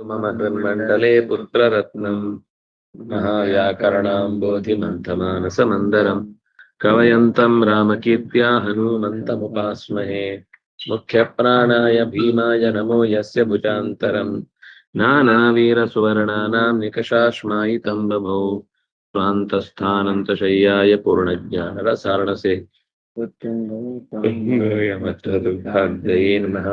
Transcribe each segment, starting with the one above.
मम हृन्मण्डले पुत्ररत्नम् महाव्याकरणाम्बोधिमन्थमानसमन्दरम् कवयन्तं रामकीर्त्या हनूमन्तमुपास्महे। मुख्यप्राणाय भीमाय नमो यस्य भुजान्तरम् नानावीरसुवर्णानां निकषाश्मायितं बभौ स्वान्तस्थानन्तशय्याय पूर्णज्ञानरसार्णसे दुर्भाग्यये नमः।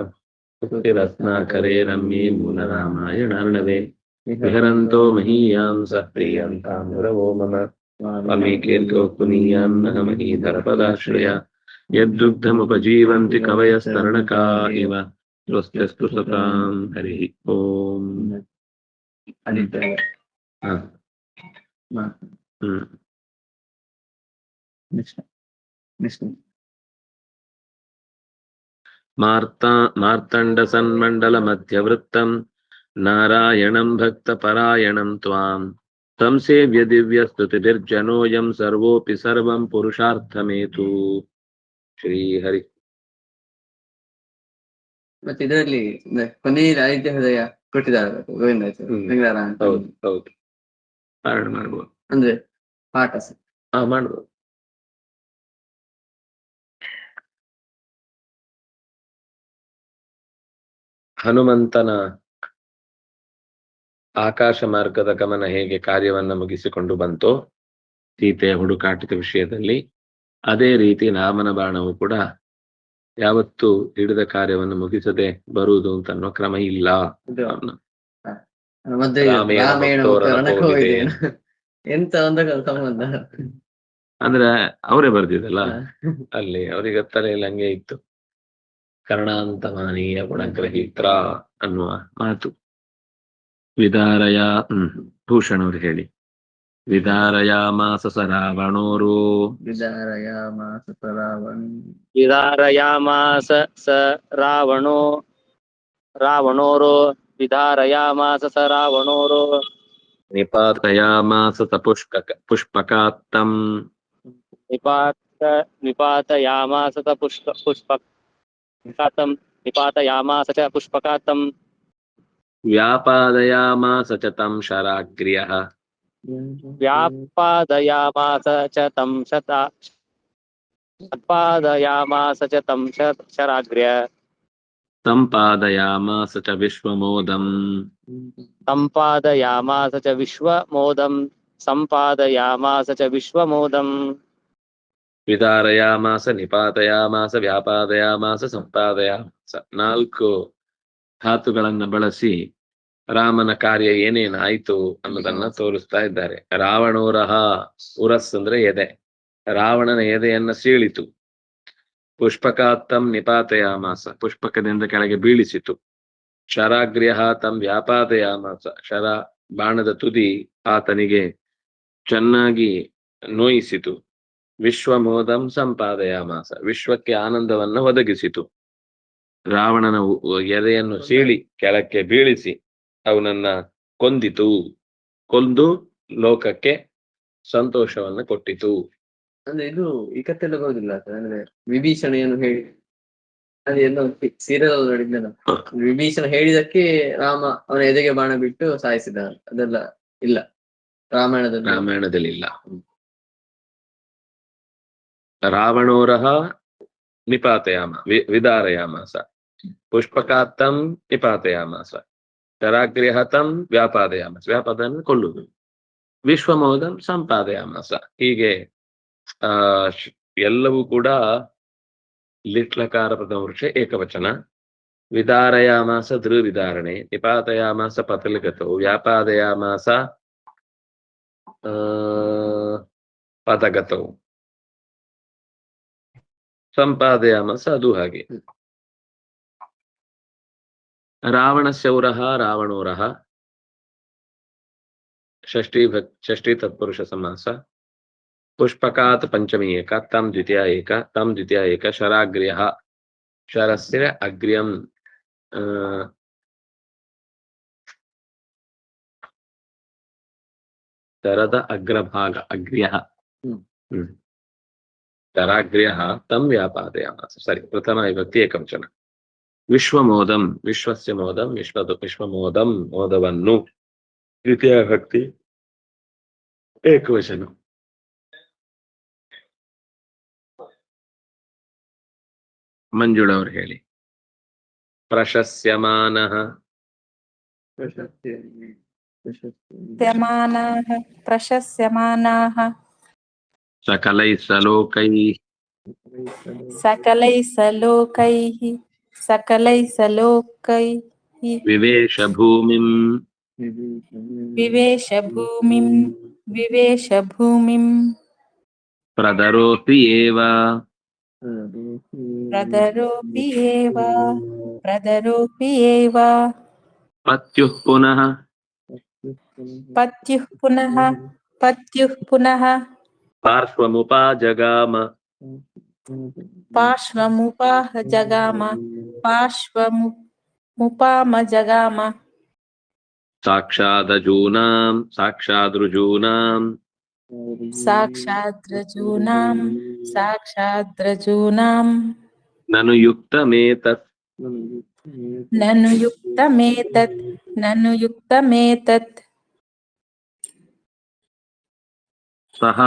रत्नाकरे रम्ये मूलरामायणार्णवे विहरन्तो महीयां सः प्रियन्तां मुरवो मम वाल्मीकिर्को पुनीयान्नः महीधरपदाश्रया यद्दुग्धमुपजीवन्ति कवयस्तरणका इव स्वस्त्यस्तु सतां हरिः ओम्। मार्तण्डसन्मण्डलमध्यवृत्तं नारायणं भक्तपरायणं त्वां संसेव्य दिव्यस्तुतिभिर्जनोऽयं सर्वोऽपि सर्वं पुरुषार्थमेतु ಶ್ರೀಹರಿ. ಮತ್ತೆ ಇದರಲ್ಲಿ ಕೊನೆಯಲ್ಲಿ ಆದಿತ್ಯ ಹೃದಯ ಕೊಟ್ಟಿದ್ದಾರೆ ಗೋವಿಂದ ಹೌದು ಹೌದು ಪಾರಾಯಣ ಮಾಡ್ಬೋದು ಅಂದ್ರೆ ಪಾಠ ಮಾಡ್ಬೋದು. ಹನುಮಂತನ ಆಕಾಶ ಮಾರ್ಗದ ಗಮನ ಹೇಗೆ ಕಾರ್ಯವನ್ನ ಮುಗಿಸಿಕೊಂಡು ಬಂತೋ ಸೀತೆಯ ಹುಡುಕಾಟದ ವಿಷಯದಲ್ಲಿ, ಅದೇ ರೀತಿ ರಾಮನ ಬಾಣವು ಕೂಡ ಯಾವತ್ತು ಹಿಡಿದ ಕಾರ್ಯವನ್ನು ಮುಗಿಸದೆ ಬರುವುದು ಅಂತ ಅನ್ನೋ ಕ್ರಮ ಇಲ್ಲ. ಎಂತ ಸಂಬಂಧ ಅಂದ್ರೆ ಅವರೇ ಬರ್ದಿದ್ದಲ್ಲ ಅಲ್ಲಿ, ಅವರಿಗೆ ತಲೆಯಲ್ಲಿ ಹಂಗೆ ಇತ್ತು. ಕರ್ಣಾಂತಮಾನೀಯ ಗುಣಗ್ರಹೀತ್ರ ಅನ್ನುವ ಮಾತು. ವಿದಾರಯ ಭೂಷಣ್ ಅವರು ಹೇಳಿ. ವಿದಾರಯಾಮಾಸ ಸ ರಾವಣೋರು ವಿದಾರಯಾಮಾಸ ಸ ರಾವಣೋರು ವಿದಾರಯಾಮಾಸ ಸ ರಾವಣೋರು ನಿಪಾತಯಾಮಾಸ ಸ ಪುಷ್ಪಕಾತ್ತಂ ನಿಪಾತಯಾಮಾಸ ಸ ಪುಷ್ಪಕಾತ್ತಂ ನಿಪಾತಯಾಮಾಸ ಚ ಪುಷ್ಪಕಾತ್ತಂ ವ್ಯಾಪಾದಯಾಮಾಸ ಚ ತಂ ಶರಾಗ್ರ್ಯಃ ವ್ಯಾಪಾದಯಾಮಾಸ ಚ ತಂ ವ್ಯಾಪಾದಯಾಮಾಸ ಚ ತಂ ಶರಾಗ್ರ್ಯ ಸಂಪಾದಯಾಮಾಸ ಚ ವಿಶ್ವಮೋದಂ ಸಂಪಾದಯಾಮಾಸ ಚ ವಿಶ್ವಮೋದಂ ಸಂಪಾದಯಾಮಾಸ ಚ ವಿಶ್ವಮೋದಂ ವಿದಾರಯಾಮಾಸ ನಿಪಾತಯಾಮಾಸ ವ್ಯಾಪಾದಯಾಮಾಸ ಸಂಪಾದಯಾಮಾಸ 4 ಧಾತುಗಳನ್ನ ಬಳಸಿ ರಾಮನ ಕಾರ್ಯ ಏನೇನಾಯ್ತು ಅನ್ನೋದನ್ನ ತೋರಿಸ್ತಾ ಇದ್ದಾರೆ. ರಾವಣೋರಹ, ಉರಸ್ ಅಂದ್ರೆ ಎದೆ, ರಾವಣನ ಎದೆಯನ್ನ ಸೀಳಿತು. ಪುಷ್ಪಕಾತ್ತಂ ನಿಪಾತಯಾಮಾಸ, ಪುಷ್ಪಕದಿಂದ ಕೆಳಗೆ ಬೀಳಿಸಿತು. ಶರಾಗ್ರ್ಯ ತಂ ವ್ಯಾಪಾದಯಾಮಾಸ, ಶರ ಬಾಣದ ತುದಿ ಆತನಿಗೆ ಚೆನ್ನಾಗಿ ನೋಯಿಸಿತು. ವಿಶ್ವಮೋದಂ ಸಂಪಾದಯಾಮಾಸ, ವಿಶ್ವಕ್ಕೆ ಆನಂದವನ್ನ ಒದಗಿಸಿತು. ರಾವಣನ ಎದೆಯನ್ನು ಸೀಳಿ ಕೆಳಕ್ಕೆ ಬೀಳಿಸಿ ಅವನನ್ನ ಕೊಂದಿತು, ಕೊಂದು ಲೋಕಕ್ಕೆ ಸಂತೋಷವನ್ನ ಕೊಟ್ಟಿತು. ಅಂದ್ರೆ ಇದು ಈ ಕಥೆಲ್ಲ ಬರುದಿಲ್ಲ ಅಂದ್ರೆ ವಿಭೀಷಣೆಯನ್ನು ಹೇಳಿ ಅದೆಲ್ಲ ಸೀರಿಯಲ್ ನೋಡಿದ್ನ, ವಿಭೀಷಣ ಹೇಳಿದಕ್ಕೆ ರಾಮ ಅವನ ಎದೆಗೆ ಬಾಣ ಬಿಟ್ಟು ಸಾಯಿಸಿದ, ಅದೆಲ್ಲ ಇಲ್ಲ ರಾಮಾಯಣದಲ್ಲಿ ಇಲ್ಲ. ರಾವಣೋರಹ ನಿಪಾತಯಾಮ ವಿದಾರಯಾಮಾಸ, ಪುಷ್ಪಕಾತ್ತಂ ನಿಪಾತಯಾಮಾಸ, ಶರಾಗ್ರ್ಯಹತಂ ವ್ಯಾಪಾದಯಾಮಾಸ, ವ್ಯಾಪಾದನ ಕೊಲ್ಲುವುದು, ವಿಶ್ವಮೋದಂ ಸಂಪಾದಯಾಮಾಸ. ಹೀಗೆ ಎಲ್ಲವೂ ಕೂಡ ಲಿಟ್ಲಕಾರ ಪ್ರಥಮ ವೃಕ್ಷ ಏಕವಚನ. ವಿದಾರಯಾಮಾಸ ಧೃವಿದಾರಣೆ, ನಿಪಾತಯಾಮಾಸ ಪತಲಗತವು, ವ್ಯಾಪಾದಯಾಮಾಸ ಪದಗತವು, ಸಂಪಾದಯಾಮಾಸ ಅದು ಹಾಗೆ. ರಾವಣಸ್ಯೌರಃ ರಾವಣೋರಃ ಷಷ್ಠಿ ತತ್ಪುರುಷ ಸಮಾಸ. ಪುಷ್ಪಕಾತ್ ಪಂಚಮಿ ಏಕ, ತಂ ದ್ವಿತೀಯ ಏಕ, ತಂ ದ್ವಿತೀಯ ಏಕ. ಶರಾಗ್ರ್ಯ, ಶರಸ್ಯ ಅಗ್ರ್ಯಂ, ಶರದ ಅಗ್ರಭಾಗ ಅಗ್ರ್ಯ. ಶರಾಗ್ರ್ಯ ತಂ ವ್ಯಾಪಾದಯಾಮಾಸ. ಸರಿ, ಪ್ರಥಮ ವಿಭಕ್ತಿ ಏಕವಚನ. ವಿಶ್ವಮೋದಂ, ವಿಶ್ವಸ್ಯ ಮೋದಂ, ವಿಶ್ವಮೋದಂ, ಮೋದವನ್ನು. ದ್ವಿತೀಯ ಭಕ್ತಿ ಏಕವಚನ. ಮಂಜುಳವ್ರು ಹೇಳಿ. ಪ್ರಶಸ್ಯಮಾನಃ, ಪ್ರಶಸ್ಯಮಾನಾಃ ಸಕಲೈ ಸಲೋಕೈ, ಸಕಲೈ ಸಲೋಕೈಃ ವಿವೇಶ ಭೂಮಿಂ, ವಿವೇಶ ಭೂಮಿಂ ಪ್ರದರೋತಿ ಏವ, ಪ್ರದರೋಪಿ ಏವ ಪತ್ಯುಃ ಪುನಃ, ಪತ್ಯುಃ ಪುನಃ ಪಾರ್ಶ್ವಮುಪಾಜಗಾಮ, ಪಾರ್ಶ್ವಮುಪಾಮಜಗಾಮ ಸಾಕ್ಷಾದಜೂನಾಂ, ಸಾಕ್ಷಾದೃಜೂನಾಂ, ಸಾಕ್ಷಾದ್ರಜೂನಾಂ ನನು ಯುಕ್ತಮೇತತ್, ನನು ಯುಕ್ತಮೇತತ್ ಸಹ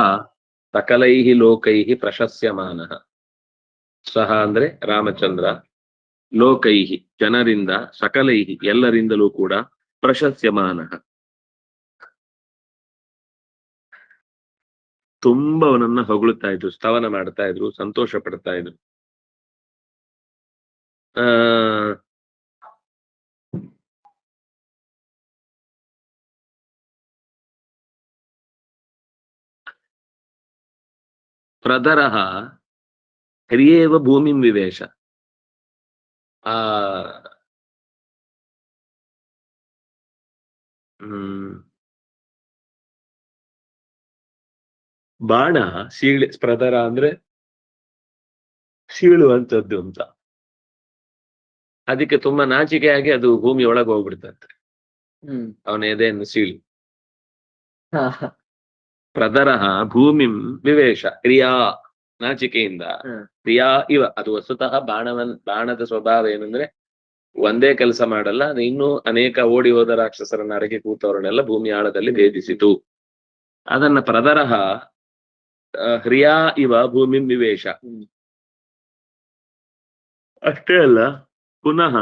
ಸಕಲೈಃ ಲೋಕೈಃ ಪ್ರಶಸ್ಯಮಾನಃ. ಸಹ ಅಂದ್ರೆ ರಾಮಚಂದ್ರ, ಲೋಕೈಃ ಜನರಿಂದ, ಸಕಲೈಃ ಎಲ್ಲರಿಂದಲೂ ಕೂಡ, ಪ್ರಶಸ್ಯಮಾನಃ ತುಂಬ ಅವನನ್ನ ಹೊಗಳುತ್ತಾ ಇದ್ರು, ಸ್ತವನ ಮಾಡ್ತಾ ಇದ್ರು, ಸಂತೋಷ ಪಡ್ತಾ ಇದ್ರು. ಪ್ರದರಃ ಹರಿಯೇವ ಭೂಮಿಂ ವಿವೇಶ. ಬಾಣ ಪ್ರದರ ಅಂದ್ರೆ ಸೀಳುವಂಥದ್ದು ಅಂತ. ಅದಕ್ಕೆ ತುಂಬಾ ನಾಚಿಕೆಯಾಗಿ ಅದು ಭೂಮಿ ಒಳಗೆ ಹೋಗ್ಬಿಡ್ತಂತೆ, ಅವನ ಎದೆಯನ್ನು ಸೀಳಿ. ಪ್ರದರಃ ಭೂಮಿಂ ವಿವೇಶ, ಕ್ರಿಯಾ ನಾಚಿಕೆಯಿಂದ, ಕ್ರಿಯಾ ಇವ. ಅದು ವಸ್ತುತಃ ಬಾಣದ ಸ್ವಭಾವ ಏನಂದ್ರೆ ಒಂದೇ ಕೆಲಸ ಮಾಡಲ್ಲ, ಅದು ಇನ್ನೂ ಅನೇಕ ಓಡಿ ಹೋದ ರಾಕ್ಷಸರನ್ನ ಅರಗಿ ಕೂತವರನ್ನೆಲ್ಲ ಭೂಮಿ ಆಳದಲ್ಲಿ ಭೇದಿಸಿತು. ಅದನ್ನ ಪ್ರದರಃ ಹ್ರಿಯಾ ಇವ ಭೂಮಿಂ ವಿವೇಶ. ಅಷ್ಟೇ ಅಲ್ಲ, ಪುನಃ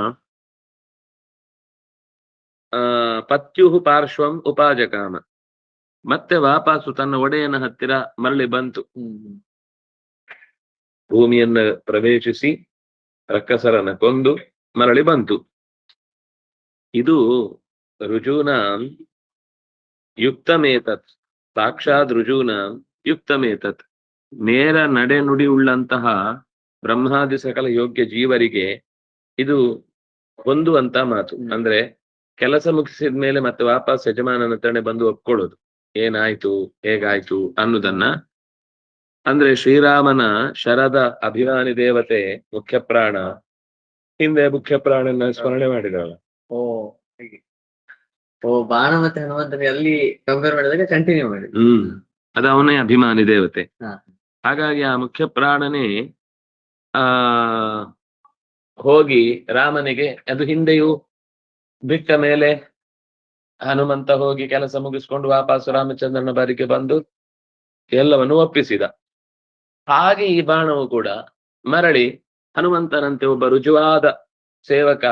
ಪತ್ಯುಃ ಪಾರ್ಶ್ವಂ ಉಪಾಜಕಾಮ, ಮತ್ತೆ ವಾಪಸ್ಸು ತನ್ನ ಒಡೆಯನ ಹತ್ತಿರ ಮರಳಿ ಬಂತು. ಭೂಮಿಯನ್ನ ಪ್ರವೇಶಿಸಿ ರಕ್ಕಸರನ್ನ ಕೊಂದು ಮರಳಿ ಬಂತು. ಇದು ರುಜೂನಾಂ ಯುಕ್ತಮೇತತ್, ಸಾಕ್ಷಾತ್ ರುಜೂನಾಂ ಯುಕ್ತಮೇತತ್. ನೇರ ನಡೆ ನುಡಿ ಉಳ್ಳಂತಹ ಬ್ರಹ್ಮಾದಿ ಸಕಲ ಯೋಗ್ಯ ಜೀವರಿಗೆ ಇದು ಹೊಂದುವಂತ ಮಾತು. ಅಂದ್ರೆ ಕೆಲಸ ಮುಗಿಸಿದ ಮೇಲೆ ಮತ್ತೆ ವಾಪಸ್ ಯಜಮಾನನ ಹತ್ರನೇ ಬಂದು ಒಪ್ಕೊಳ್ಳೋದು, ಏನಾಯ್ತು ಹೇಗಾಯ್ತು ಅನ್ನೋದನ್ನ. ಅಂದ್ರೆ ಶ್ರೀರಾಮನ ಶರದ ಅಭಿಮಾನಿ ದೇವತೆ ಮುಖ್ಯ ಪ್ರಾಣ, ಹಿಂದೆ ಮುಖ್ಯ ಪ್ರಾಣನ ಸ್ಮರಣೆ ಮಾಡಿದವಳ. ಬಾಣ ಮತ್ತೆ ಹನುಮಂತನಿಗೆ ಅಲ್ಲಿ ಕಂಪೇರ್ ಮಾಡಿದಾಗ ಕಂಟಿನ್ಯೂ ಮಾಡಿ. ಅದು ಅವನೇ ಅಭಿಮಾನಿ ದೇವತೆ. ಹಾಗಾಗಿ ಆ ಮುಖ್ಯ ಪ್ರಾಣನೇ ಹೋಗಿ ರಾಮನಿಗೆ, ಅದು ಹಿಂದೆಯೂ ಬಿಟ್ಟ ಮೇಲೆ ಹನುಮಂತ ಹೋಗಿ ಕೆಲಸ ಮುಗಿಸ್ಕೊಂಡು ವಾಪಸ್ಸು ರಾಮಚಂದ್ರನ ಬಾರಿಗೆ ಬಂದು ಎಲ್ಲವನ್ನು ಒಪ್ಪಿಸಿದ. ಹಾಗೆ ಈ ಬಾಣವು ಕೂಡ ಮರಳಿ ಹನುಮಂತನಂತೆ ಒಬ್ಬ ರುಜುವಾದ ಸೇವಕ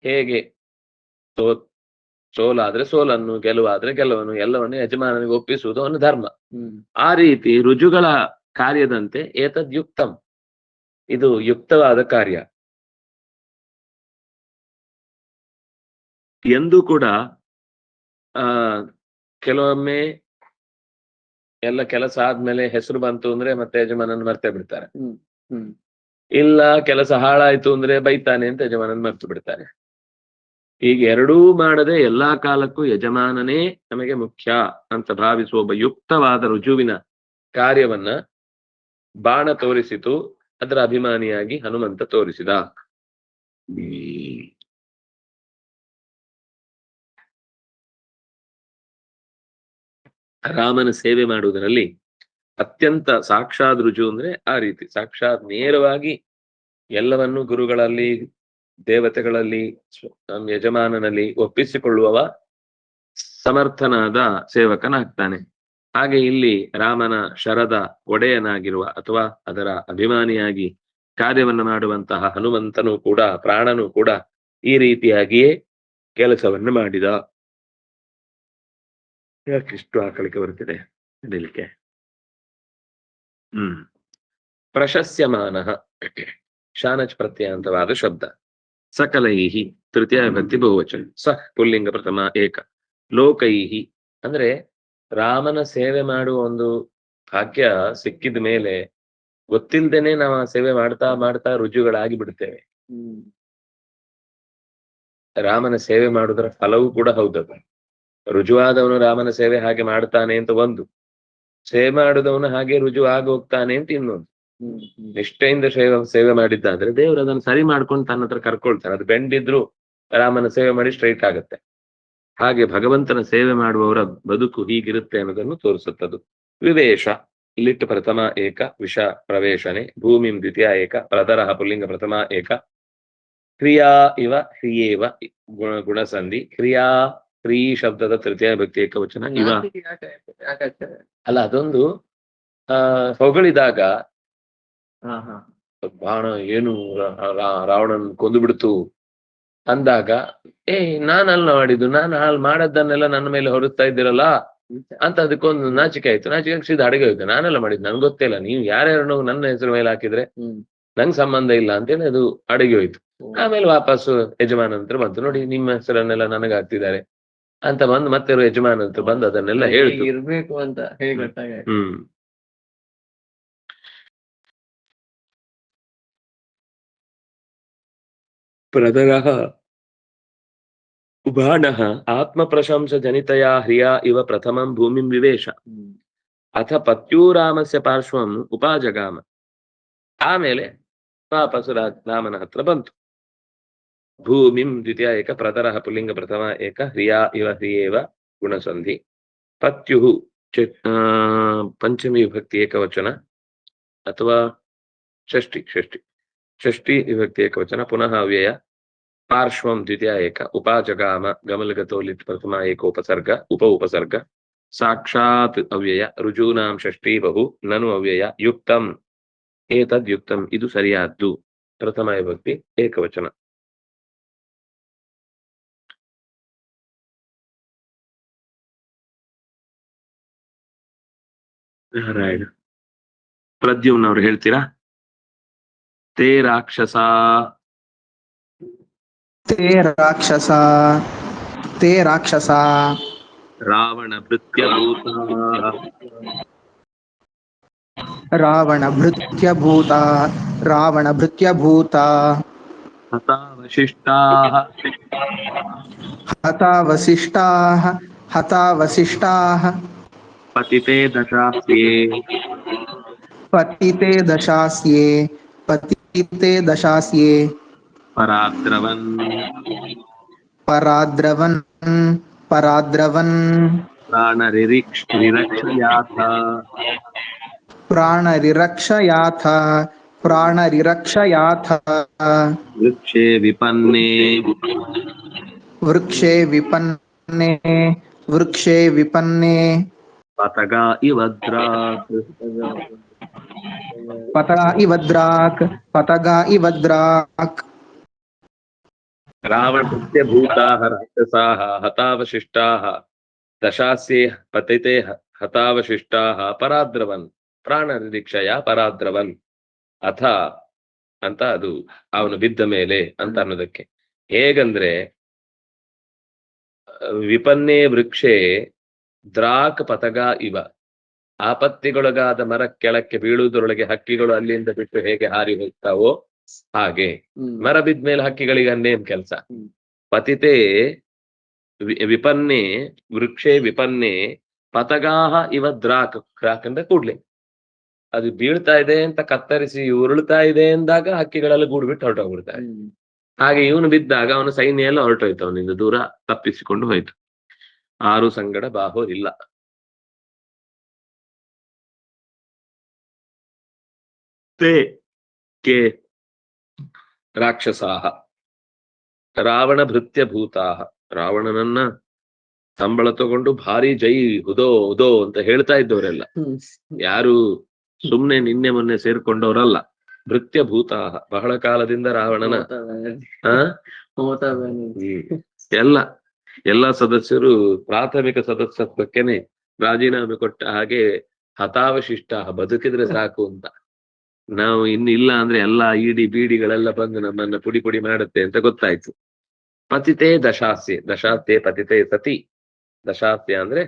ಹೇಗೆ ಸೋಲಾದ್ರೆ ಸೋಲನ್ನು, ಗೆಲುವಾದ್ರೆ ಗೆಲುವನ್ನು, ಎಲ್ಲವನ್ನು ಯಜಮಾನನಿಗೆ ಒಪ್ಪಿಸುವುದು ಅವನ ಧರ್ಮ. ಆ ರೀತಿ ರುಜುಗಳ ಕಾರ್ಯದಂತೆ ಏತದ್ಯುಕ್ತಂ, ಇದು ಯುಕ್ತವಾದ ಕಾರ್ಯ. ಎಂದೂ ಕೂಡ ಕೆಲವೊಮ್ಮೆ ಎಲ್ಲ ಕೆಲಸ ಆದ್ಮೇಲೆ ಹೆಸರು ಬಂತು ಅಂದ್ರೆ ಮತ್ತೆ ಯಜಮಾನನ್ ಮರ್ತೇ ಬಿಡ್ತಾರೆ. ಇಲ್ಲ ಕೆಲಸ ಹಾಳಾಯ್ತು ಅಂದ್ರೆ ಬೈತಾನೆ ಅಂತ ಯಜಮಾನನ್ ಮರ್ತು ಬಿಡ್ತಾರೆ. ಹೀಗೆ ಎರಡೂ ಮಾಡದೆ ಎಲ್ಲಾ ಕಾಲಕ್ಕೂ ಯಜಮಾನನೇ ನಮಗೆ ಮುಖ್ಯ ಅಂತ ಭಾವಿಸುವ ಒಬ್ಬ ಯುಕ್ತವಾದ ರುಜುವಿನ ಕಾರ್ಯವನ್ನ ಬಾಣ ತೋರಿಸಿತು. ಅದರ ಅಭಿಮಾನಿಯಾಗಿ ಹನುಮಂತ ತೋರಿಸಿದ. ರಾಮನ ಸೇವೆ ಮಾಡುವುದರಲ್ಲಿ ಅತ್ಯಂತ ಸಾಕ್ಷಾತ್ ರುಜು ಅಂದ್ರೆ ಆ ರೀತಿ ಸಾಕ್ಷಾತ್ ನೇರವಾಗಿ ಎಲ್ಲವನ್ನೂ ಗುರುಗಳಲ್ಲಿ ದೇವತೆಗಳಲ್ಲಿ ಯಜಮಾನನಲ್ಲಿ ಒಪ್ಪಿಸಿಕೊಳ್ಳುವವ ಸಮರ್ಥನಾದ ಸೇವಕನಾಗ್ತಾನೆ. ಹಾಗೆ ಇಲ್ಲಿ ರಾಮನ ಶರದ ಒಡೆಯನಾಗಿರುವ ಅಥವಾ ಅದರ ಅಭಿಮಾನಿಯಾಗಿ ಕಾರ್ಯವನ್ನು ಮಾಡುವಂತಹ ಹನುಮಂತನು ಕೂಡ ಪ್ರಾಣನು ಕೂಡ ಈ ರೀತಿಯಾಗಿಯೇ ಕೆಲಸವನ್ನು ಮಾಡಿದ. ಯಾಕಿಷ್ಟು ಆಕಳಿಕೆ ಬರ್ತಿದೆ ನಡಿಲಿಕ್ಕೆ. ಪ್ರಶಸ್ಯಮಾನ ಶಾನಚ್ ಪ್ರತ್ಯಂತವಾದ ಶಬ್ದ. ಸಕಲೈಹಿ ತೃತೀಯ ವಿಭಕ್ತಿ ಬಹುವಚನ. ಸ ಪುಲ್ಲಿಂಗ ಪ್ರಥಮ ಏಕ. ಲೋಕೈಹಿ ಅಂದ್ರೆ ರಾಮನ ಸೇವೆ ಮಾಡುವ ಒಂದು ಭಾಗ್ಯ ಸಿಕ್ಕಿದ ಮೇಲೆ ಗೊತ್ತಿಲ್ದೇನೆ ನಾವು ಆ ಸೇವೆ ಮಾಡ್ತಾ ಮಾಡ್ತಾ ರುಜುಗಳಾಗಿ ಬಿಡ್ತೇವೆ. ರಾಮನ ಸೇವೆ ಮಾಡುವುದರ ಫಲವೂ ಕೂಡ ಹೌದದು. ರುಜುವಾದವನು ರಾಮನ ಸೇವೆ ಹಾಗೆ ಮಾಡ್ತಾನೆ ಅಂತ ಒಂದು, ಸೇವೆ ಮಾಡುದವನು ಹಾಗೆ ರುಜು ಆಗಿ ಹೋಗ್ತಾನೆ ಅಂತ ಇನ್ನೊಂದು. ನಿಷ್ಠೆಯಿಂದ ಸೇವೆ ಮಾಡಿದ್ದಾದ್ರೆ ದೇವರು ಅದನ್ನು ಸರಿ ಮಾಡ್ಕೊಂಡು ತನ್ನ ಹತ್ರ ಕರ್ಕೊಳ್ತಾನೆ. ಅದು ಬೆಂಡಿದ್ರು ರಾಮನ ಸೇವೆ ಮಾಡಿ ಸ್ಟ್ರೈಟ್ ಆಗತ್ತೆ. ಹಾಗೆ ಭಗವಂತನ ಸೇವೆ ಮಾಡುವವರ ಬದುಕು ಹೀಗಿರುತ್ತೆ ಅನ್ನೋದನ್ನು ತೋರಿಸುತ್ತದು. ವಿವೇಶ ಲಿಟ್ ಪ್ರಥಮ ಏಕ. ವಿಷ ಪ್ರವೇಶನೆ. ಭೂಮಿಂ ದ್ವಿತೀಯ ಏಕ. ಪ್ರದರಃ ಪುಲ್ಲಿಂಗ ಪ್ರಥಮ ಏಕ. ಕ್ರಿಯಾ ಇವ ಕ್ರಿಯೇವ ಗುಣಸಂಧಿ. ಕ್ರಿಯಾ ಕ್ರೀ ಶಬ್ದದ ತೃತೀಯ ವಿಭಕ್ತಿ ಏಕವಚನ. ಇವ ಅಲ್ಲ, ಅದೊಂದು ಹೊಗಳಿದಾಗ ಬಾಣ ಏನು ರಾವಣನ್ ಕೊಂದು ಬಿಡ್ತು ಅಂದಾಗ, ನಾನಲ್ಲ ಮಾಡಿದ್ದು, ನಾನು ಹಾಳು ಮಾಡದ್ದನ್ನೆಲ್ಲ ನನ್ನ ಮೇಲೆ ಹೊರಸ್ತಾ ಇದ್ದೀರಲ್ಲ ಅಂತ ಅದಕ್ಕೊಂದು ನಾಚಿಕೆ ಆಯ್ತು. ನಾಚಿಕೆ ಸೀದಾ ಅಡಿಗೆ ಹೋಯ್ತು. ನಾನೆಲ್ಲ ಮಾಡಿದ್ದು, ನನ್ಗೆ ಗೊತ್ತಿಲ್ಲ, ನೀವು ಯಾರ್ಯಾರನ್ನು ನನ್ನ ಹೆಸರು ಮೇಲೆ ಹಾಕಿದ್ರೆ ನಂಗೆ ಸಂಬಂಧ ಇಲ್ಲ ಅಂತೇಳಿ ಅದು ಅಡಿಗೆ ಹೋಯ್ತು. ಆಮೇಲೆ ವಾಪಸ್ಸು ಯಜಮಾನ ಹತ್ರ ಬಂತು, ನೋಡಿ ನಿಮ್ಮ ಹೆಸರನ್ನೆಲ್ಲ ನನಗೆ ಹಾಕ್ತಿದ್ದಾರೆ ಅಂತ ಬಂದು ಮತ್ತೆ ಯಜಮಾನ ಹತ್ರ ಬಂದು ಅದನ್ನೆಲ್ಲ ಹೇಳ್ತು. ಇರ್ಬೇಕು ಅಂತ ಹೇಳಿ ಗೊತ್ತಾಗ. ಪ್ರದರಃ ಬಾಣಃ ಆತ್ಮ ಪ್ರಶಂಸ ಜನಿತಯಾ ಹ್ರಿಯಾ ಇವ ಪ್ರಥಮಂ ಭೂಮಿಂ ವಿವೇಶ. ಅಥ ಪತ್ಯೂರಾಮಸ್ಯ ಪಾರ್ಶ್ವಂ ಉಪಾಜಗಾಮ. ಆಮೇಲೆ ವಾಪಸ್ಸು ರಾಮನ ಹತ್ರ ಬಂತು. ಭೂಮಿಂ ದ್ವಿತೀಯ ಏಕ. ಪ್ರದರಃ ಪುಲ್ಲಿಂಗ ಪ್ರಥಮ ಏಕ. ಹ್ರಿಯಾ ಇವ ಹ್ರಿಯೇವ ಗುಣಸಂಧಿ. ಪತ್ಯು ಪಂಚಮಿ ವಿಭಕ್ತಿ ಏಕವಚನ ಅಥವಾ ಷಷ್ಠಿ ವಿಭಕ್ತಿ ಏಕವಚನ. ಪುನಃ ಅವ್ಯಯ. ಪಾರ್ಶ್ವಂ ದ್ವಿತೀಯ ಏಕ. ಉಪಾಜಗಾಮ ಗಮಲಗತೋ ಲಿಟ್ ಪ್ರಥಮ ಏಕೋಪಸರ್ಗ ಉಪಸರ್ಗ. ಸಾಕ್ಷಾತ್ ಅವ್ಯಯ. ರುಜೂನಾಂ ಷಷ್ಠಿ ಬಹು. ನನು ಅವ್ಯಯ. ಯುಕ್ತಂ ಏತದ್ ಯುಕ್ತಂ ಇದು ಸರಿಯಾದ್ದು. ಪ್ರಥಮ ವಿಭಕ್ತಿ ಏಕವಚನ. ನಾರಾಯಣ. ಪ್ರದ್ಯುಮ್ನ ಅವ್ರು ಹೇಳ್ತೀರಾ? ತೇ ರಾಕ್ಷಸ ರಾವಣ ಭೃತ್ಯಭೂತ ಹತಾವಶಿಷ್ಟಾಃ ಪತಿತೆ ದಶಾಸ್ಯೇ ಪರಾದ್ರವನ್ ಪ್ರಾಣರಿರಕ್ಷಯಾಥ ವೃಕ್ಷೇ ವಿಪನ್ನೆ ಪತಗಾ ಇವ ದ್ರಾಕ್. ರಾವಣಭೃತ್ಯಭೂತಾಃ ರಾಕ್ಷಸಾಃ ಹತಾವಶಿಷ್ಟಾಃ ದಶಾಸ್ಯೇ ಪತಿತೆ ಹತಾವಶಿಷ್ಟಾಃ ಪರಾದ್ರವನ್ ಪ್ರಾಣನಿರೀಕ್ಷಯ ಪರಾದ್ರವನ್. ಅಥ ಅಂತ ಅದು ಅವನು ಬಿದ್ದ ಮೇಲೆ ಅಂತ ಅನ್ನೋದಕ್ಕೆ. ಹೇಗಂದ್ರೆ ವಿಪನ್ನೇ ವೃಕ್ಷೇ ದ್ರಾಕ್ ಪತಗ ಇವ. ಆಪತ್ತಿಗೊಳಗಾದ ಮರ ಕೆಳಕ್ಕೆ ಬೀಳುವುದರೊಳಗೆ ಹಕ್ಕಿಗಳು ಅಲ್ಲಿಂದ ಬಿಟ್ಟು ಹೇಗೆ ಹಾರಿ ಹೋಗ್ತಾವೋ ಹಾಗೆ ಮರ ಬಿದ್ಮೇಲೆ ಹಕ್ಕಿಗಳಿಗೆ ಅನ್ನೇನ್ ಕೆಲಸ. ಪತಿತೆ ವಿಪನ್ನೆ ವೃಕ್ಷೇ ವಿಪನ್ನೆ ಪತಗಾಹ ಇವ ದ್ರಾಕ್. ಕ್ರಾಕ್ ಅಂದ್ರೆ ಕೂಡ್ಲೆ ಅದು ಬೀಳ್ತಾ ಇದೆ ಅಂತ ಕತ್ತರಿಸಿ ಉರುಳ್ತಾ ಇದೆ ಎಂದಾಗ ಹಕ್ಕಿಗಳೆಲ್ಲ ಗೂಡು ಬಿಟ್ಟು ಹೊರಟೋಗ್ಬಿಡ್ತಾರೆ. ಹಾಗೆ ಇವನು ಬಿದ್ದಾಗ ಅವನ ಸೈನ್ಯ ಎಲ್ಲ ಹೊರಟೋಯ್ತು, ಅವನಿಂದ ದೂರ ತಪ್ಪಿಸಿಕೊಂಡು ಹೋಯ್ತು. ಆರು ಸಂಗಡ ಬಾಹೋ ಇಲ್ಲ. ತೇ ಕೆ ರಾಕ್ಷಸಾಹ ರಾವಣ ಭೃತ್ಯ ಭೂತಾಹ, ರಾವಣನನ್ನ ಸಂಬಳ ತಗೊಂಡು ಭಾರಿ ಜೈ ಉದೋ ಉದೋ ಅಂತ ಹೇಳ್ತಾ ಇದ್ದವರೆಲ್ಲ, ಯಾರು ಸುಮ್ನೆ ನಿನ್ನೆ ಮೊನ್ನೆ ಸೇರ್ಕೊಂಡವರಲ್ಲ. ಭೃತ್ಯ ಭೂತಾಹ, ಬಹಳ ಕಾಲದಿಂದ ರಾವಣನ ಮಮತಾ ಬ್ಯಾನರ್ಜಿ ಎಲ್ಲ ಸದಸ್ಯರು ಪ್ರಾಥಮಿಕ ಸದಸ್ಯತ್ವಕ್ಕೆನೆ ರಾಜೀನಾಮೆ ಕೊಟ್ಟ ಹಾಗೆ ಹತಾವಶಿಷ್ಟ, ಬದುಕಿದ್ರೆ ಸಾಕು ಅಂತ. ನಾವು ಇನ್ನಿಲ್ಲ ಅಂದ್ರೆ ಎಲ್ಲಾ ಇಡಿ ಬೀಡಿಗಳೆಲ್ಲ ಬಂದು ನಮ್ಮನ್ನ ಪುಡಿ ಪುಡಿ ಮಾಡುತ್ತೆ ಅಂತ ಗೊತ್ತಾಯ್ತು. ಪತಿತೆ ದಶಾಸ್ಯೆ, ದಶಾಸ್ಯೆ ಪತಿತೆ ಸತಿ. ದಶಾಸ್ಯ ಅಂದ್ರೆ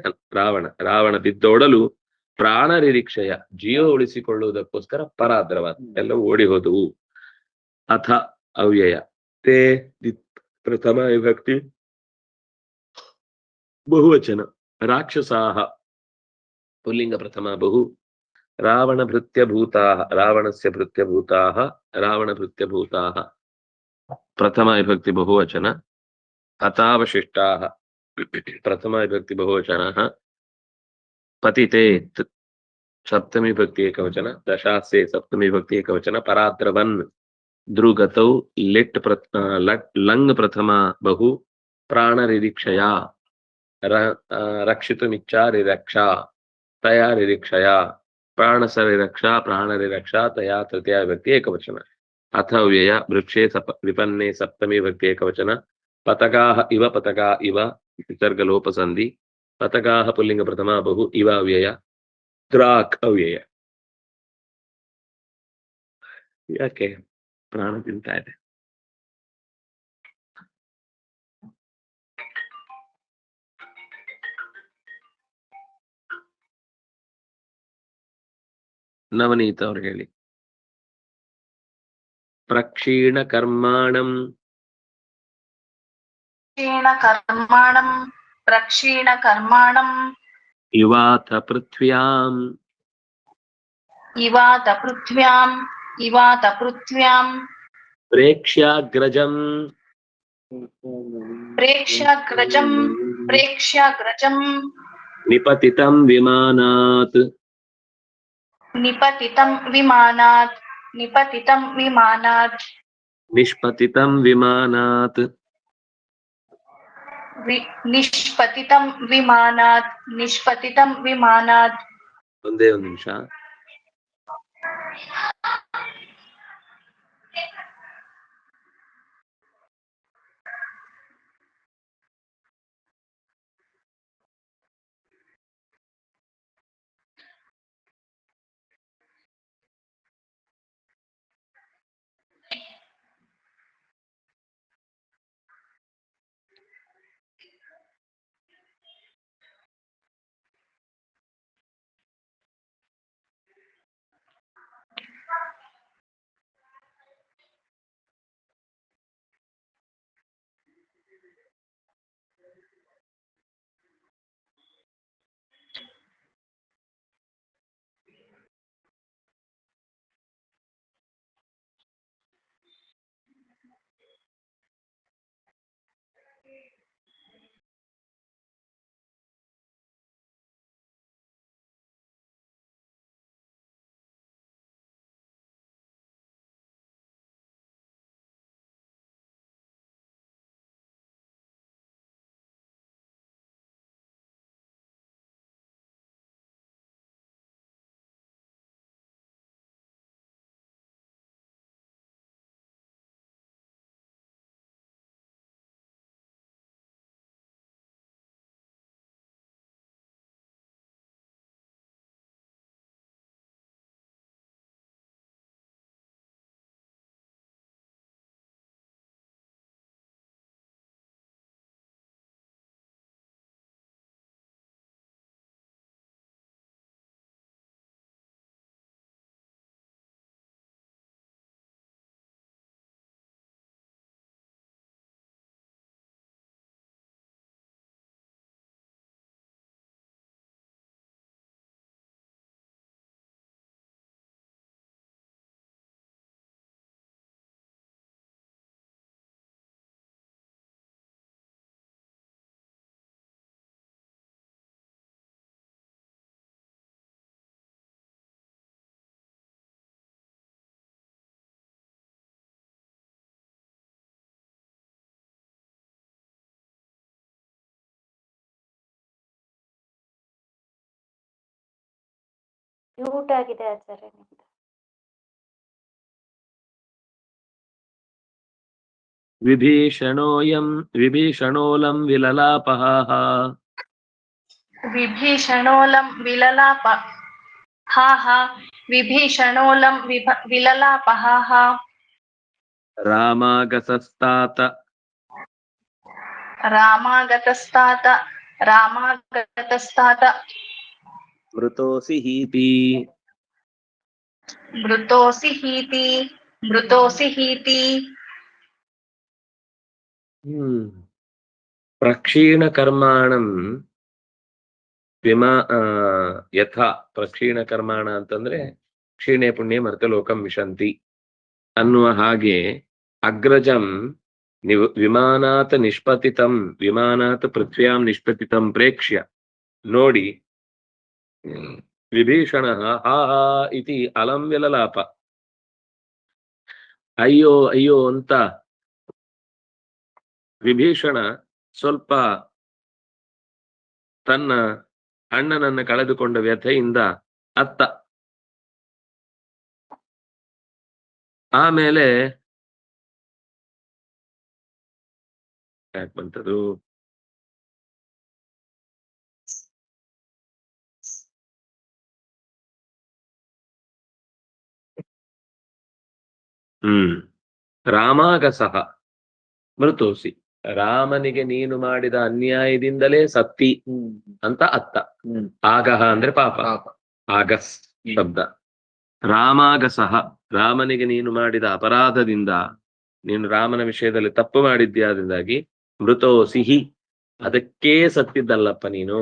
ರಾವಣ ಬಿದ್ದೋಡಲು ಪ್ರಾಣ ನಿರೀಕ್ಷೆಯ, ಜೀವ ಉಳಿಸಿಕೊಳ್ಳುವುದಕ್ಕೋಸ್ಕರ ಪರಾದ್ರವ ಎಲ್ಲವೂ ಓಡಿ ಹೋದವು. ಅಥ ಅವ್ಯಯ ತೇ ಪ್ರಥಮ ವಿಭಕ್ತಿ ಬಹುವಚನ. ರಾಕ್ಷಸಾಹ ಪುಲ್ಲಿಂಗ ಪ್ರಥಮ ಬಹು. ರಾವಣ ಭೃತ್ಯಭೂತಾಹ, ರಾವಣಸ್ಯ ಭೃತ್ಯಭೂತಾಹ, ರಾವಣ ಭೃತ್ಯಭೂತಾಹ ಪ್ರಥಮ ವಿಭಕ್ತಿ ಬಹುವಚನ. ಹತಾವಶಿಷ್ಟಾಹ ಪ್ರಥಮ ವಿಭಕ್ತಿ ಬಹುವಚನಃ. ಪತಿತೆ ಸಪ್ತಮಿ ವಿಭಕ್ತಿ ಏಕವಚನ. ದಶಾಸ್ಯೆ ಸಪ್ತಮಿ ವಿಭಕ್ತಿ ಏಕವಚನ. ಪರಾದ್ರವನ್ ಧ್ರುಗತೌ ಲಂಗ್ ಪ್ರಥಮ ಬಹು. ಪ್ರಾಣರಿರೀಕ್ಷಯ ರಕ್ಷಿತುಮಿಚ್ಛಾ ರಿರಕ್ಷಾ ತಯಾ ರಿರೀಕ್ಷಯ. ಪ್ರಾಣಸರಿರಕ್ಷಾ ಪ್ರಾಣರಿರಕ್ಷಾ ತಯಾ ತೃತೀಯ ವಿಭಕ್ತಿ ಏಕವಚನ. ಅಥ ವ್ಯಯ ವೃಕ್ಷೇ ವಿಪನ್ನೆ ಸಪ್ತಮಿ ವಿಭಕ್ತಿ ಏಕವಚನ. ಪತಗಾಹ ಇವ ಪತಗಾ ಇವ ವಿಸರ್ಗಲೋಪಸಂಧಿ. ಪತಗಾಹ ಪುಲ್ಲಿಂಗ ಪ್ರಥಮ ಬಹು. ಇವ ಅವ್ಯಯ. ದ್ರಾಕ್ ಅವ್ಯಯ. ಯಾಕೆ ಪ್ರಾಣ ತಿಂತಾ ಇದೆ? ನವನೀತ ಅವ್ರು ಹೇಳಿ. ಪ್ರಕ್ಷೀಣ ಕರ್ಮಾಣಂ ಪ್ರಕ್ಷೀಣ ಕರ್ಮಾಣಂ ಇವಾತ ಪೃಥ್ವ್ಯಾಂ ಪ್ರೇಕ್ಷ್ಯಾಗ್ರಜಂ ಪ್ರೇಕ್ಷ್ಯಾಗ್ರಜಂ ನಿಪತಿತಂ ವಿಮಾನಾತ್ ನಿಪತಿತಂ ವಿಮಾನಾತ್ ನಿಷ್ಪತಿತಂ ವಿಮಾನಾತ್ ನಿಷ್ಪತಿತಂ ವಿಮಾನಾತ್. ಒಂದೇ ಒಂದು ನಿಮಿಷ. ಮ್ಯೂಟ್ ಆಗಿದೆ ಆಚಾರ್ಯ ನಿಮ್ದು. ವಿಭೀಷಣೋಲಂ ವಿಲಲಾಪಃ ವಿಭೀಷಣೋಲಂ ವಿಲಲಾಪ ವಿಭೀಷಣೋಲಂ ವಿಲಲಾಪಃ ರಾಮಾಗತಸ್ತಾತ ರಾಮಾಗತಸ್ತಾತ ಮೃತೋಸಿ ಹೀತಿ ಮೃತೋಸಿ ಹೀತಿ ಪ್ರಕ್ಷೀಣ ಕರ್ಮಾಣಂ ಯಥಾ ಪ್ರಕ್ಷೀಣ ಕರ್ಮಾಣ ಅಂತಂದ್ರೆ ಕ್ಷೀಣೆ ಪುಣ್ಯ ಮರ್ತಲೋಕಂ ವಿಶಂತಿ ಅನ್ನುವ ಹಾಗೆ ಅಗ್ರಜಂ ವಿಮಾನಾತ್ ಪೃಥ್ವ್ಯಾಂ ನಿಷ್ಪತಿತಂ ಪ್ರೇಕ್ಷ್ಯ ನೋಡಿ ವಿಭೀಷಣ ಹಾ ಇತಿ ಅಲಂ ವಿಲಲಾಪ ಅಯ್ಯೋ ಅಯ್ಯೋ ಅಂತ ವಿಭೀಷಣ ಸ್ವಲ್ಪ ತನ್ನ ಅಣ್ಣನನ್ನ ಕಳೆದುಕೊಂಡ ವ್ಯಥೆಯಿಂದ ಅತ್ತ. ಆಮೇಲೆ ಯಾಕೆ ಬಂತದು, ರಾಮಾಗಸಃ ಮೃತೋಸಿ, ರಾಮನಿಗೆ ನೀನು ಮಾಡಿದ ಅನ್ಯಾಯದಿಂದಲೇ ಸತ್ತಿ ಅಂತ ಅತ್ತ. ಆಗಹ ಅಂದ್ರೆ ಪಾಪ, ಆಗಸ್ ಶಬ್ದ. ರಾಮಾಗಸಃ, ರಾಮನಿಗೆ ನೀನು ಮಾಡಿದ ಅಪರಾಧದಿಂದ, ನೀನು ರಾಮನ ವಿಷಯದಲ್ಲಿ ತಪ್ಪು ಮಾಡಿದ್ಯಾದಿಂದಾಗಿ ಮೃತೋಸಿಹಿ, ಅದಕ್ಕೇ ಸತ್ತಿದ್ದಲ್ಲಪ್ಪ ನೀನು.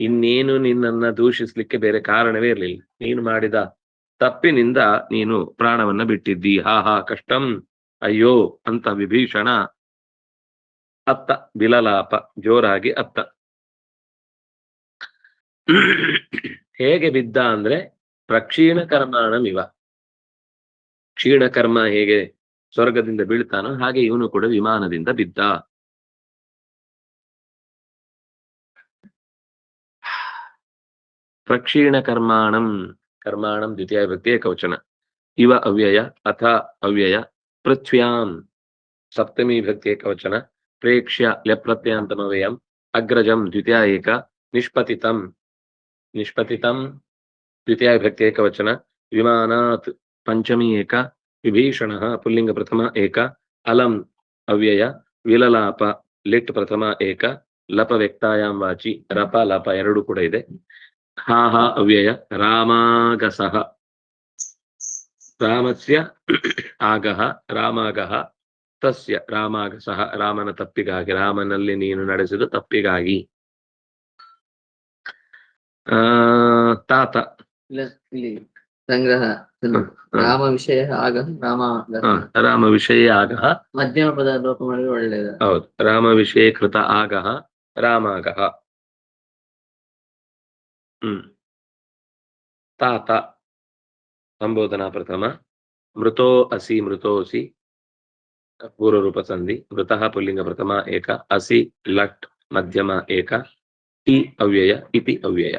ಇನ್ನೇನು ನಿನ್ನನ್ನ ದೂಷಿಸ್ಲಿಕ್ಕೆ ಬೇರೆ ಕಾರಣವೇ ಇರಲಿಲ್ಲ. ನೀನು ಮಾಡಿದ ತಪ್ಪಿನಿಂದ ನೀನು ಪ್ರಾಣವನ್ನ ಬಿಟ್ಟಿದ್ದಿ. ಹಾ ಕಷ್ಟಂ, ಅಯ್ಯೋ ಅಂತ ವಿಭೀಷಣ ಅತ್ತ. ವಿಲಲಾಪ, ಜೋರಾಗಿ ಅತ್ತ. ಹೇಗೆ ಬಿದ್ದ ಅಂದ್ರೆ ಪ್ರಕ್ಷೀಣ ಕರ್ಮಾಣಮಿವ, ಕ್ಷೀಣ ಕರ್ಮ ಹೇಗೆ ಸ್ವರ್ಗದಿಂದ ಬೀಳ್ತಾನೋ ಹಾಗೆ ಇವನು ಕೂಡ ವಿಮಾನದಿಂದ ಬಿದ್ದ. ಪ್ರಕ್ಷೀಣ ಕರ್ಮಾಣಂ, ಕರ್ಮಾಣಂ ದ್ವಿತೀಯ ವಿಭಕ್ತಿ ಏಕವಚನ. ಇವ ಅವ್ಯಯ, ಅಥ ಅವ್ಯಯ, ಪೃಥ್ವ್ಯಾಂ ಸಪ್ತಮಿ ವಿಭಕ್ತಿ ಏಕವಚನ, ಪ್ರೇಕ್ಷ್ಯ ಲೆಪ್ರತ್ಯಾಂತಮವ್ಯಯಂ, ಅಗ್ರಜಂ ದ್ವಿತೀಯ ಏಕ, ನಿಷ್ಪತಿತಂ ದ್ವಿತೀಯ ವಿಭಕ್ತಿ ಏಕವಚನ, ವಿಮಾನಾತ್ ಪಂಚಮಿ ಏಕ, ವಿಭೀಷಣ ಪುಲ್ಲಿಂಗ ಪ್ರಥಮ ಏಕ, ಅಲಂ ಅವ್ಯಯ, ವಿಲಲಾಪ ಲಿಟ್ ಪ್ರಥಮ ಏಕ, ಲಪ ವ್ಯಕ್ತಾಯಾಂ ವಾಚಿ, ರಪ ಲಪ ಎರಡು ಕೂಡ ಇದೆ. ಹಾ ಅವ್ಯಯ, ರಾಮಾಗಸಃ ರಾಮಸ್ಯ ಆಗಹ ರಾಮಾಗಹ ತಸ್ಯ ರಾಮಾಗಸಃ ರಾಮನ ತಪ್ಪಿಗಾಗಿ, ರಾಮನಲ್ಲಿ ನೀನು ನಡೆಸಿದ ತಪ್ಪಿಗಾಗಿ. ತಾತ ಇಲ್ಲಿ ಸಂಗ್ರಹ ರಾಮ ವಿಷಯ ಆಗ ರಾಮ ವಿಷಯ ಆಗಹ, ಮಧ್ಯಮ ಪದ ಲೋಪ ಮಾಡಿದ್ರೆ ಒಳ್ಳೇದು. ಹೌದು, ರಾಮ ವಿಷಯ ಕೃತ ಆಗಹ ರಾಮಾಗಹ. ತಾತ ಸಂಬೋಧನಾ ಪ್ರಥಮ. ಮೃತೋ ಅಸಿ ಮೃತೋಸಿ ಪೂರ್ವರೂಪ ಸಂಧಿ. ಮೃತಃ ಪುಲ್ಲಿಂಗ ಪ್ರಥಮ ಏಕ, ಅಸಿ ಲಟ್ ಮಧ್ಯಮ ಏಕ, ಟಿ ಅವ್ಯಯ, ಇತಿ ಅವ್ಯಯ.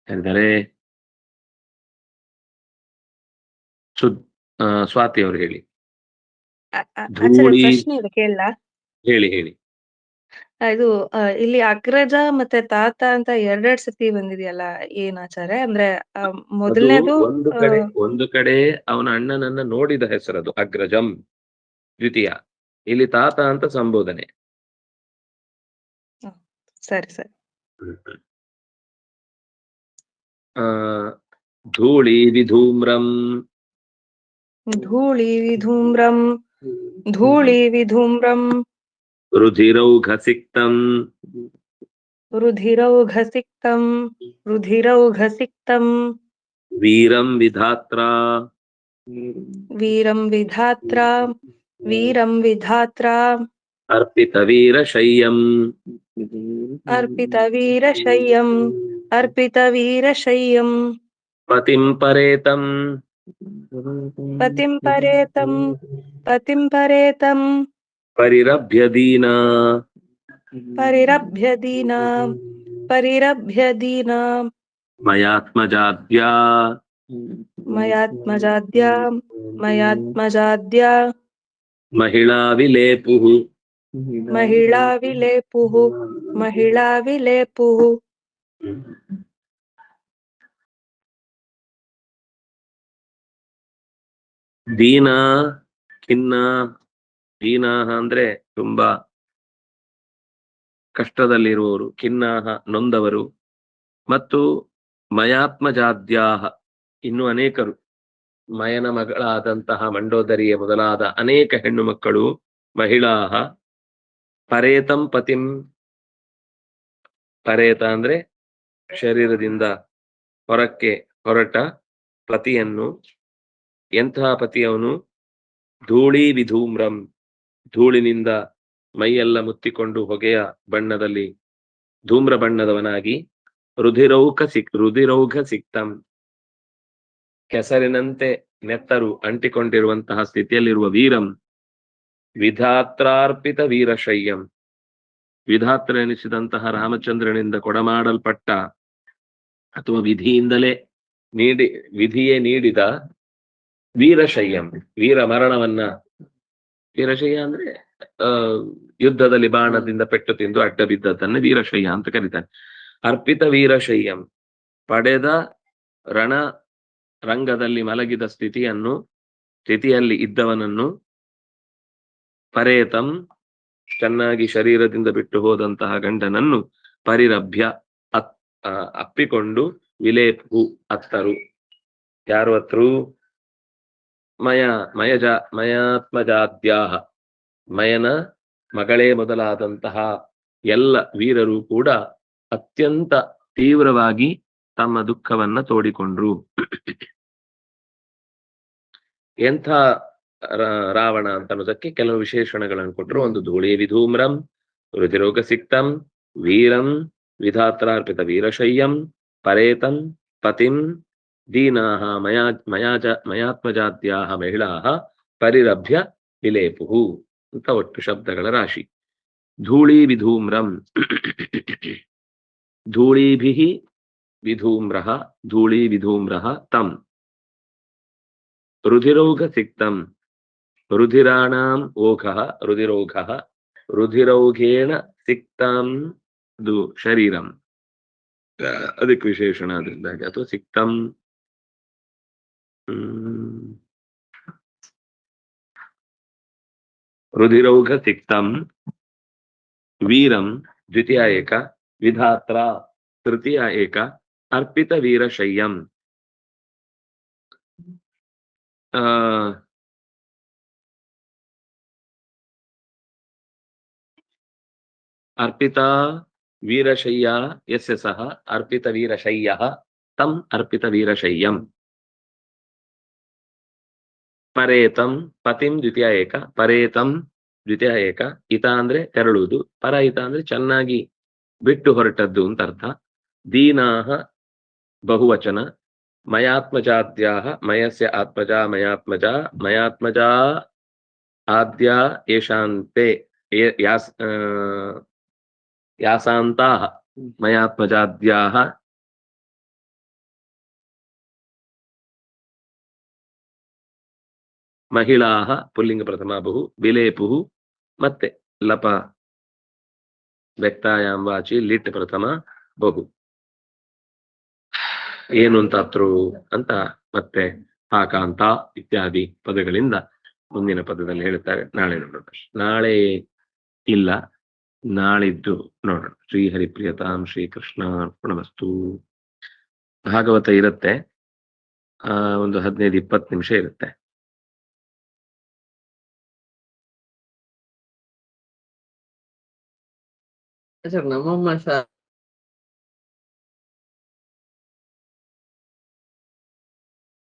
ಎಂದರೆ ಸ್ವಾತಿ ಅವರು ಹೇಳಿ. ಧೂಳಿ ಪ್ರಶ್ನೆ ಇದೆ ಕೇಳಲಾ? ಹೇಳಿ. ಇದು ಇಲ್ಲಿ ಅಗ್ರಜ ಮತ್ತೆ ತಾತ ಅಂತ ಎರಡೆರಡು ಸತಿ ಬಂದಿದೆಯಲ್ಲ, ಏನ್ ಆಚಾರ್ಯ? ಅಂದ್ರೆ ಮೊದಲನೇದು ಒಂದು ಕಡೆ ಅವನ ಅಣ್ಣನನ್ನ ನೋಡಿದ ಹೆಸರದು ಅಗ್ರಜಂ, ದ್ವಿತೀಯ. ಇಲ್ಲಿ ತಾತ ಅಂತ ಸಂಬೋಧನೆ. ಸರಿ. ಧೂಳಿ ವಿಧೂಮ್ರಂ, ಧೂಳಿ ವಿಧೂಮ್ರಂ, ರುಧಿರೌಘಸಿಕ್ತಂ, ವೀರಂ ವಿಧಾತ್ರಾ, ಅರ್ಪಿತ ವೀರಶಯ್ಯಂ, ಪತಿಂ ಪರೇತಂ, ಪರಿರಭ್ಯ ದೀನಾ, ಪರಿರಭ್ಯ ದೀನಾಂ ಮಯಾತ್ಮಜಾದ್ಯಾ ಮಯಾತ್ಮಜಾದ್ಯಾ ಮಹಿಳಾ ವಿಲೇಪುಃ ಮಹಿಳಾ ವಿಲೇಪುಃ ದೀನಾ ಖಿನ್ನ. ದೀನಾಹ ಅಂದ್ರೆ ತುಂಬಾ ಕಷ್ಟದಲ್ಲಿರುವವರು, ಖಿನ್ನಾಹ ನೊಂದವರು, ಮತ್ತು ಮಯಾತ್ಮಜಾದ್ಯಾಹ ಇನ್ನು ಅನೇಕರು, ಮಯನ ಮಗಳಾದಂತಹ ಮಂಡೋದರಿಯ ಮೊದಲಾದ ಅನೇಕ ಹೆಣ್ಣು ಮಕ್ಕಳು, ಮಹಿಳಾಹ. ಪರೇತಂ ಪತಿಂ, ಪರೇತ ಅಂದ್ರೆ ಶರೀರದಿಂದ ಹೊರಕ್ಕೆ ಹೊರಟ ಪತಿಯನ್ನು. ಎಂತಹ ಪತಿಯವನು? ಧೂಳಿ ವಿಧೂಮ್ರಂ, ಧೂಳಿನಿಂದ ಮೈಯೆಲ್ಲ ಮುತ್ತಿಕೊಂಡು ಹೊಗೆಯ ಬಣ್ಣದಲ್ಲಿ ಧೂಮ್ರ ಬಣ್ಣದವನಾಗಿ, ರುಧಿರೌಘ ಸಿಕ್ತಂ, ಕೆಸರಿನಂತೆ ನೆತ್ತರು ಅಂಟಿಕೊಂಡಿರುವಂತಹ ಸ್ಥಿತಿಯಲ್ಲಿರುವ ವೀರಂ. ವಿಧಾತ್ರಾರ್ಪಿತ ವೀರಶಯ್ಯಂ, ವಿಧಾತ್ರ ಎನಿಸಿದಂತಹ ರಾಮಚಂದ್ರನಿಂದ ಕೊಡಮಾಡಲ್ಪಟ್ಟ ಅಥವಾ ವಿಧಿಯೇ ನೀಡಿದ ವೀರಶಯ್ಯಂ, ವೀರ ಮರಣವನ್ನ. ವೀರಶಯ್ಯ ಅಂದ್ರೆ ಯುದ್ಧದಲ್ಲಿ ಬಾಣದಿಂದ ಪೆಟ್ಟು ತಿಂದು ಅಡ್ಡ ಬಿದ್ದದ್ದನ್ನ ವೀರಶಯ್ಯ ಅಂತ ಕರೀತಾನೆ. ಅರ್ಪಿತ ವೀರಶಯ್ಯಂ, ಪಡೆದ ರಣ ರಂಗದಲ್ಲಿ ಮಲಗಿದ ಸ್ಥಿತಿಯಲ್ಲಿ ಇದ್ದವನನ್ನು. ಪರೇತಂ, ಚೆನ್ನಾಗಿ ಶರೀರದಿಂದ ಬಿಟ್ಟು ಹೋದಂತಹ ಗಂಡನನ್ನು. ಪರಿರಭ್ಯ, ಅಪ್ಪಿಕೊಂಡು. ವಿಲೇಪು, ಅತ್ತರು. ಯಾರು ಅತ್ತರು? ಮಯಾತ್ಮಜಾದ್ಯಾಹ, ಮಯನ ಮಗಳೇ ಮೊದಲಾದಂತಹ ಎಲ್ಲ ವೀರರು ಕೂಡ ಅತ್ಯಂತ ತೀವ್ರವಾಗಿ ತಮ್ಮ ದುಃಖವನ್ನ ತೋಡಿಕೊಂಡ್ರು. ಎಂಥ ರಾವಣ ಅಂತ ಅನ್ನೋದಕ್ಕೆ ಕೆಲವು ವಿಶೇಷಣಗಳನ್ನು ಕೊಟ್ಟರು. ಒಂದು ಧೂಳಿ ವಿಧೂಮ್ರಂ, ರುಧಿರೋಗ ಸಿಕ್ತಂ, ವೀರಂ, ವಿಧಾತ್ರಾರ್ಪಿತ ವೀರಶಯ್ಯಂ, ಪರೇತಂ, ಪತಿಂ, ದೀನಾಹ ಮಯಾತ್ಮಜಾದ್ಯಾಹ ಮಹಿಳಾಹ, ಪರಿರಭ್ಯ ವಿಲೇಪುಹು ಅಂತ ಒಟ್ಟು ಶಬ್ದಗಳ ರಾಶಿ. ಧೂಳಿ ವಿಧೂಮ್ರಂ, ಧೂಳಿಭಿಃ ವಿಧೂಮ್ರಃ, ಧೂಳಿ ವಿಧೂಮ್ರಃ ತಂ. ರುಧಿರೌಘ ಸಿಕ್ತಂ, ರುಧಿರಾಣಾಂ ಓಘಃ ರುಧಿರೌಘಃ, ರುಧಿರೌಘೇಣ ಸಿಕ್ತಂ ದು ಶರೀರಂ, ಅದಕ್ಕೆ ವಿಶೇಷಣ ಅದರಿಂದಾಗಿ. ಅಥವಾ ಸಿಕ್ತಂ ರುಧಿರೌಘ ಸಿಕ್ತಂ ವೀರಂ ದ್ವಿತೀಯ ಏಕ, ವಿಧಾತ್ರ ತೃತೀಯ ಏಕ, ಅರ್ಪಿತ ವೀರಶಯ್ಯಂ. ಅರ್ಪಿತ ವೀರಶಯ್ಯ ಯಸ್ಯ ಸಹ ಅರ್ಪಿತ ವೀರಶಯ್ಯಃ ತಂ ಅರ್ಪಿತ ವೀರಶಯ್ಯಂ. ಪರೇತಂ ಪತಿಂ ದ್ವಿತೀಯ ಏಕ, ಪರೇತಂ ದ್ವಿತೀಯ ಏಕ. ಹಿತ ಅಂದ್ರೆ ತೆರಳುವುದು, ಪರಹಿತ ಅಂದ್ರೆ ಚೆನ್ನಾಗಿ ಬಿಟ್ಟು ಹೊರಟದ್ದು ಅಂತ ಅರ್ಥ. ದೀನಾಹ ಬಹುವಚನ. ಮಯಾತ್ಮಜಾದ್ಯಾಹ, ಮಯಸ್ಯ ಆತ್ಮಜ ಮಯಾತ್ಮಜ, ಮಯಾತ್ಮಜಾ ಆದ್ಯಾ ಯಶಾಂತೆ ಯಾಸಾಂತಾಹ ಮಯಾತ್ಮಜಾದ್ಯಾಹ. ಮಹಿಳಾಹ ಪುಲ್ಲಿಂಗ ಪ್ರಥಮ ಬಹು, ವಿಲೇಪುಹು ಮತ್ತೆ ಲಪ ವ್ಯಕ್ತಾಯಾಂ ವಾಚಿ ಲಿಟ್ ಪ್ರಥಮ ಬಹು. ಏನು ಅಂತ ಅತ್ರು ಅಂತ ಮತ್ತೆ ಆಕಾಂತ ಇತ್ಯಾದಿ ಪದಗಳಿಂದ ಮುಂದಿನ ಪದದಲ್ಲಿ ಹೇಳ್ತಾರೆ. ನಾಳೆ ನೋಡೋಣ. ನಾಳೆ ಇಲ್ಲ, ನಾಳಿದ್ದು ನೋಡೋಣ. ಶ್ರೀಹರಿಪ್ರಿಯತಾಂ ಶ್ರೀಕೃಷ್ಣ ಅರ್ಪಣಮಸ್ತು. ಭಾಗವತ ಇರುತ್ತೆ, ಒಂದು 15-20 ನಿಮಿಷ ಇರುತ್ತೆ. ಸರ್ ನಮ್ಮಮ್ಮ